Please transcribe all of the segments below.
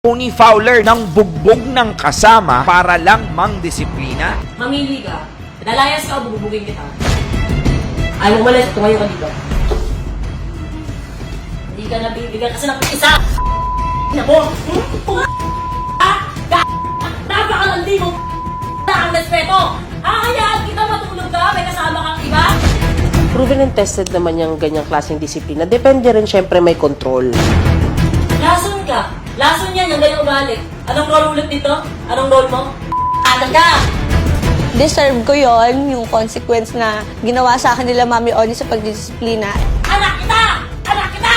Tony Fowler ng bugbog ng kasama para lang mangdisiplina. Mamili ka. Lalayas ka o bubugin kita. Ayaw mo umalis, tumayo ka dito. Hindi ka nabibigyan kasi ng isa. Na mo. Napakalandi mo. Ang respeto. Hayaan kita matulog ka. May kasama kang iba. Proven and tested naman yung ganyang klaseng disiplina. Depende rin syempre may control. Lason ka. Lason yan, yung ganyang ugali. Anong role ulit dito? Anong role mo? Atal ka! Deserve ko yon yung consequence na ginawa sa akin nila Mami Oni sa pagdisiplina. Anak kita! Anak kita!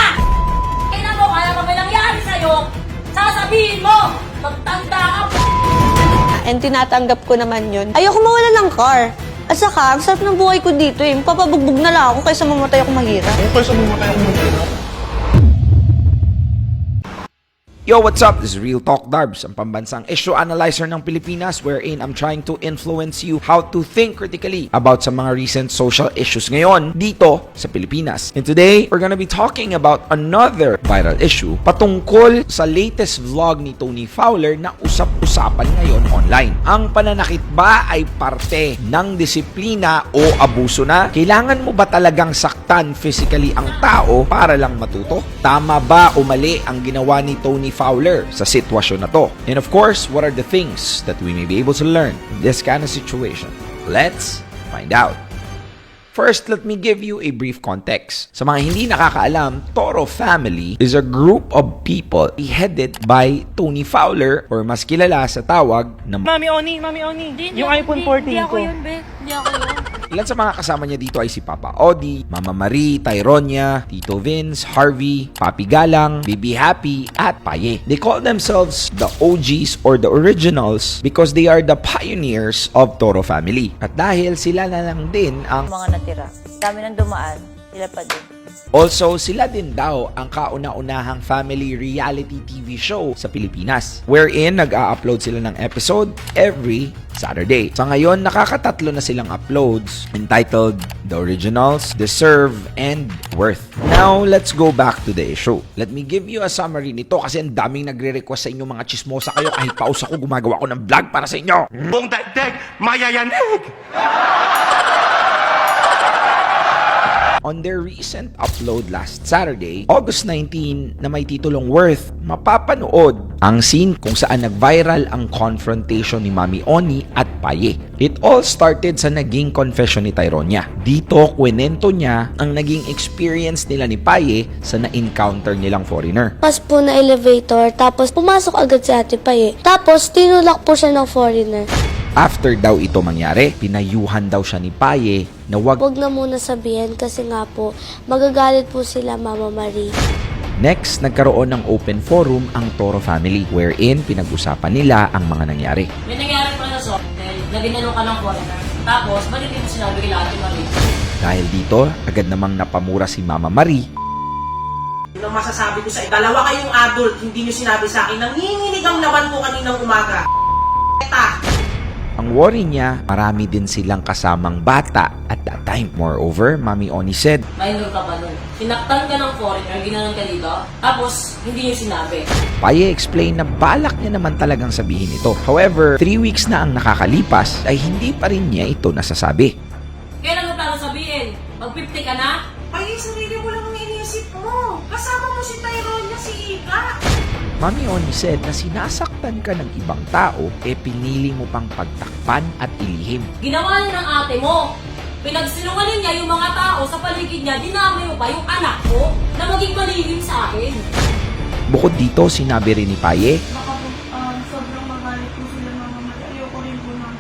Kailan mo kaya pa may nangyari sa'yo? Sasabihin mo! Magtanda ka po! And tinatanggap ko naman yun. Ayoko mawala ng car. At saka, ang sarap ng buhay ko dito eh. Papabugbog na lang ako kaysa mamatay ako mahirap. Yo, what's up? This is Real Talk Darbs, ang pambansang issue analyzer ng Pilipinas, wherein I'm trying to influence you how to think critically about sa mga recent social issues ngayon dito sa Pilipinas. And today, we're gonna be talking about another viral issue patungkol sa latest vlog ni Tony Fowler na usap-usapan ngayon online. Ang pananakit ba ay parte ng disiplina o abuso na? Kailangan mo ba talagang saktan physically ang tao para lang matuto? Tama ba o mali ang ginawa ni Tony Fowler sa sitwasyon na to? And of course, what are the things that we may be able to learn in this kind of situation? Let's find out. First, let me give you a brief context. Sa mga hindi nakakaalam, Toro family is a group of people headed by Tony Fowler, or mas kilala sa tawag na Mami Oni. Yung iPhone 14 Hindi ako ko. yun, be. Hindi ako yun. Ilan sa mga kasama niya dito ay si Papa Odi, Mama Marie, Tyronia, Tito Vince, Harvey, Papi Galang, Bibi Happy, at Paye. They call themselves the OGs or the originals because they are the pioneers of Toro family. At dahil sila na lang din ang mga natira. Dami nang dumaan, sila pa din. also, sila din daw ang kauna-unahang family reality TV show sa Pilipinas, wherein nag-a-upload sila ng episode every Saturday. Sa ngayon, nakakatatlo na silang uploads entitled The Originals, Deserve, and Worth. Now, let's go back to the issue. Let me give you a summary nito kasi ang daming nagre-request sa inyo mga chismosa kayo. Kahit pause ako, gumagawa ko ng vlog para sa inyo. Buong daigdig, mayayanig! On their recent upload last Saturday, August 19, na may titulong Worth, mapapanood ang scene kung saan nag-viral ang confrontation ni Mami Oni at Paye. It all started sa naging confession ni Tyronia. Dito, kwento niya ang naging experience nila ni Paye sa na-encounter nilang foreigner. Pas po na elevator, tapos pumasok agad si Ate Paye. Tapos tinulak po siya ng foreigner. After daw ito mangyari, pinayuhan daw siya ni Paye na wag. Huwag na muna sabihin kasi nga po, magagalit po sila Mama Marie. Next, nagkaroon ng open forum ang Toro family wherein pinag-usapan nila ang mga nangyari. May nangyari pa na sa hotel, na ginanong ka ng foreigner. Tapos, ba't hindi mo sinabi kay Ate Marie? Dahil dito, agad namang napamura si Mama Marie. Yun ang masasabi ko sa inyo. Dalawa kayong adult, hindi nyo sinabi sa akin. Nanginginig ang laban ko kaninang umaga. Ang worry niya, marami din silang kasamang bata at that time. Moreover, Mami Oni said, Minor ka pa nun. Sinaktan ka ng foreigner, ginanong ka dito. Tapos, hindi niyo sinabi. Paye explain na balak niya naman talagang sabihin ito. However, 3 weeks na ang nakakalipas ay hindi pa rin niya ito nasasabi. Kailan mo plano sabihin? Mag-50 ka na? Ay, sarili mo lang ang iniisip mo. Kasama mo si Tyronia, si Ika. Mami Oni said na sinasaktan ka ng ibang tao, pinili mo pang pagtakpan at ilihim. Ginawa niya ng ate mo. Pinagsinungaling niya yung mga tao sa paligid niya. Dinami mo pa yung anak ko na maging malihim sa akin. Bukod dito, sinabi rin ni Paye, Sobrang magalit po sila Mama Marie. Ayoko rin po ng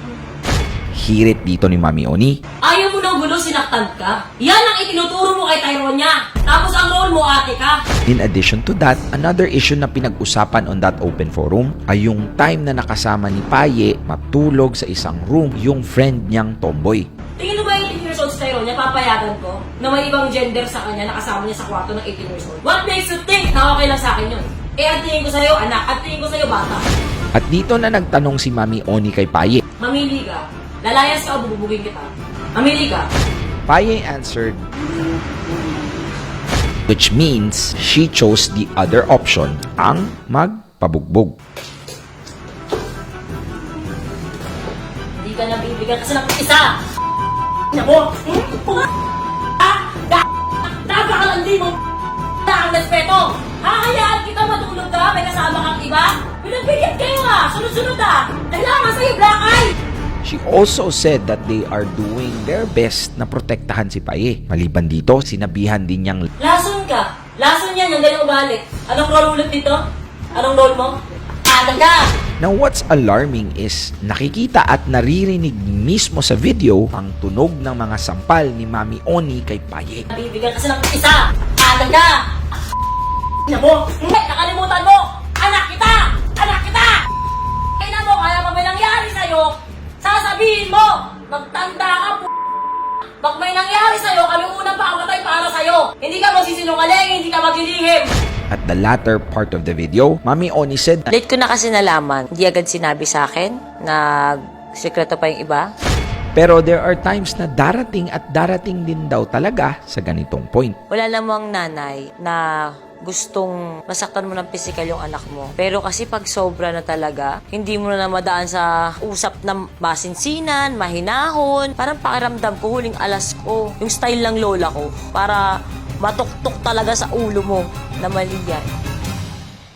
hirit dito ni Mami Oni. Ayaw mo ng gulo, sinaktan ka. Yan ang itinuturo mo kay Tyronia. Tapos ang role mo, ate ka. In addition to that, another issue na pinag-usapan on that open forum ay yung time na nakasama ni Paye matulog sa isang room yung friend niyang tomboy. Tingin mo ba yung 18 years old si Tyronia, papayagan ko na may ibang gender sa kanya nakasama niya sa kwarto ng 18 years old? What makes you think na okay lang sa akin yun? Ang tingin ko sa'yo, anak, at tingin ko sa'yo, bata. At dito na nagtanong si Mami Oni kay Paye. Mamili ka. Lalayas ka o bubugin kita. Mamili ka. Paye answered, which means she chose the other option, ang pabugbog. Hindi ka nabibigyan kasi ng isa! Na mo! Napakalandi mo! Wala kang respeto! Hahayaan kita matulog ka? May kasama kang iba? Pinagbigyan kayo Sunod-sunod Kailangan sa'yo, black eye! She also said that they are doing their best na protektahan si Paye. Maliban dito, sinabihan din niyang Lason ka! Lason yan, yung ganyang ugali. Anong role ulit dito? Anong role mo? Alam ka! Now what's alarming is nakikita at naririnig mismo sa video ang tunog ng mga sampal ni Mami Oni kay Paye. Nabibigyan kasi ng isa! Alam ka! Na mo! Nakalimutan mo! Anak kita! Anak kita! Kailan mo, kaya pag may nangyari sa'yo, sasabihin mo! Magtanda ka po! Pag may nangyari sa'yo, kami unang pakamatay para sa'yo! Hindi ka magsisinungaling, hindi ka maglilihim! At the latter part of the video, Mami Oni said Late ko na kasi nalaman. Hindi agad sinabi sa akin na sikreto pa yung iba. pero there are times na darating at darating din daw talaga sa ganitong point. Wala namang nanay na gustong masaktan mo ng physical yung anak mo. Pero kasi pag sobra na talaga, hindi mo na madaan sa usap na masinsinan, mahinahon. Parang pakiramdam ko, huling alas ko. Yung style ng lola ko. Para matuktok talaga sa ulo mo na mali yan.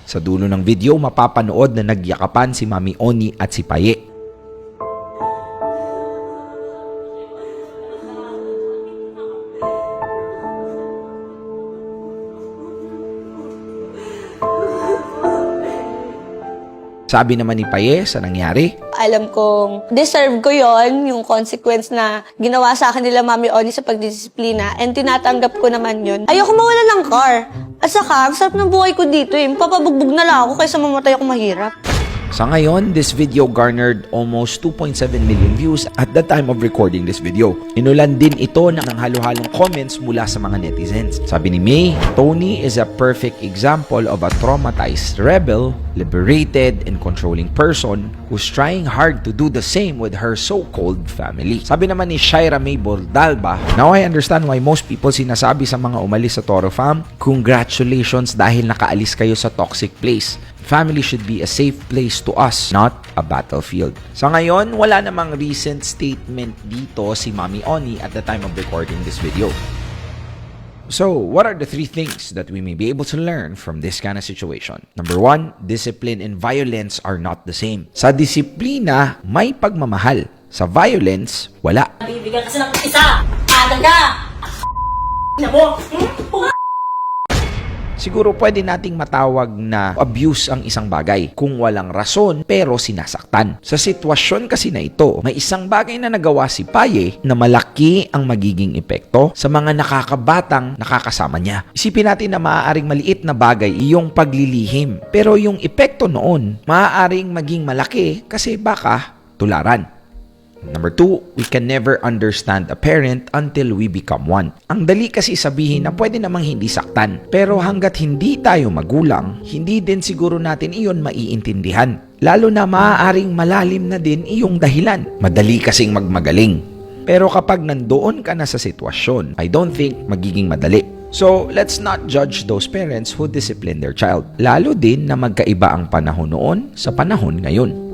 Sa dulo ng video, mapapanood na nagyakapan si Mami Oni at si Paye. Sabi naman ni Paye sa nangyari, Alam kong deserve ko yon yung consequence na ginawa sa akin nila Mami Oni sa pagdisiplina, and tinatanggap ko naman yun. Ayoko mawala ng car. At saka, ang sarap ng buhay ko dito Papabugbog na lang ako kaysa mamatay ako mahirap. sa ngayon, this video garnered almost 2.7 million views at the time of recording this video. Inulan din ito ng halo-halong comments mula sa mga netizens. Sabi ni May, Tony is a perfect example of a traumatized rebel, liberated, and controlling person who's trying hard to do the same with her so-called family. Sabi naman ni Shaira May Bordalba, now I understand why most people sinasabi sa mga umalis sa Toro Fam, congratulations dahil nakaalis kayo sa toxic place. Family should be a safe place to us, not a battlefield. Sa ngayon, wala namang recent statement dito si Mami Oni at the time of recording this video. So, what are the three things that we may be able to learn from this kind of situation? Number one, discipline and violence are not the same. Sa disiplina, may pagmamahal. Sa violence, wala. Nabibigyan kasi ng isa! Alam ka! Na mo! Siguro pwede nating matawag na abuse ang isang bagay kung walang rason pero sinasaktan. Sa sitwasyon kasi na ito, may isang bagay na nagawa si Paye na malaki ang magiging epekto sa mga nakakabatang nakakasama niya. Isipin natin na maaaring maliit na bagay iyong paglilihim, pero yung epekto noon maaaring maging malaki kasi baka tularan. Number 2, we can never understand a parent until we become one. Ang dali kasi sabihin na pwede namang hindi saktan. Pero hanggat hindi tayo magulang, hindi din siguro natin iyon maiintindihan. Lalo na maaaring malalim na din iyong dahilan. Madali kasing magmagaling. Pero kapag nandoon ka na sa sitwasyon, I don't think magiging madali. So, let's not judge those parents who discipline their child. Lalo din na magkaiba ang panahon noon sa panahon ngayon.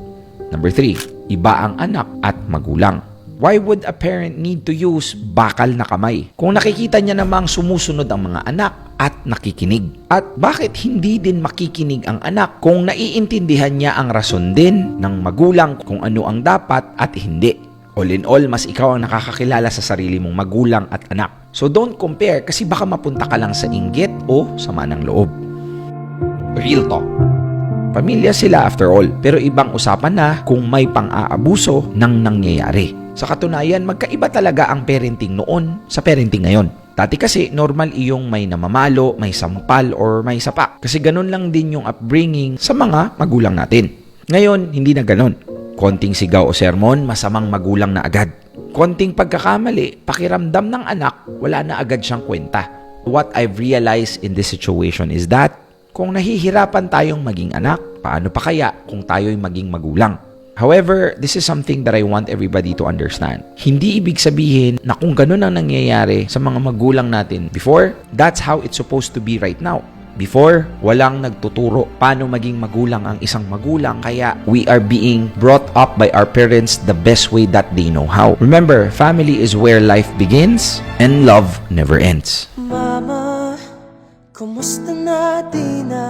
Number 3, iba ang anak at magulang. Why would a parent need to use bakal na kamay kung nakikita niya namang sumusunod ang mga anak at nakikinig? At bakit hindi din makikinig ang anak kung naiintindihan niya ang rason din ng magulang kung ano ang dapat at hindi? All in all, mas ikaw ang nakakakilala sa sarili mong magulang at anak. So don't compare kasi baka mapunta ka lang sa inggit o sama ng loob. Real talk. Pamilya sila after all, pero ibang usapan na kung may pang-aabuso ng nangyayari. Sa katunayan, magkaiba talaga ang parenting noon sa parenting ngayon. Dati kasi normal iyong may namamalo, may sampal, or may sapa. Kasi ganun lang din yung upbringing sa mga magulang natin. Ngayon, hindi na ganun. Konting sigaw o sermon, masamang magulang na agad. Konting pagkakamali, pakiramdam ng anak, wala na agad siyang kwenta. What I've realized in this situation is that kung nahihirapan tayong maging anak, paano pa kaya kung tayo'y maging magulang? However, this is something that I want everybody to understand. Hindi ibig sabihin na kung ganun ang nangyayari sa mga magulang natin before, that's how it's supposed to be right now. Before, walang nagtuturo paano maging magulang ang isang magulang, kaya we are being brought up by our parents the best way that they know how. Remember, family is where life begins and love never ends. Mama, kumusta na di na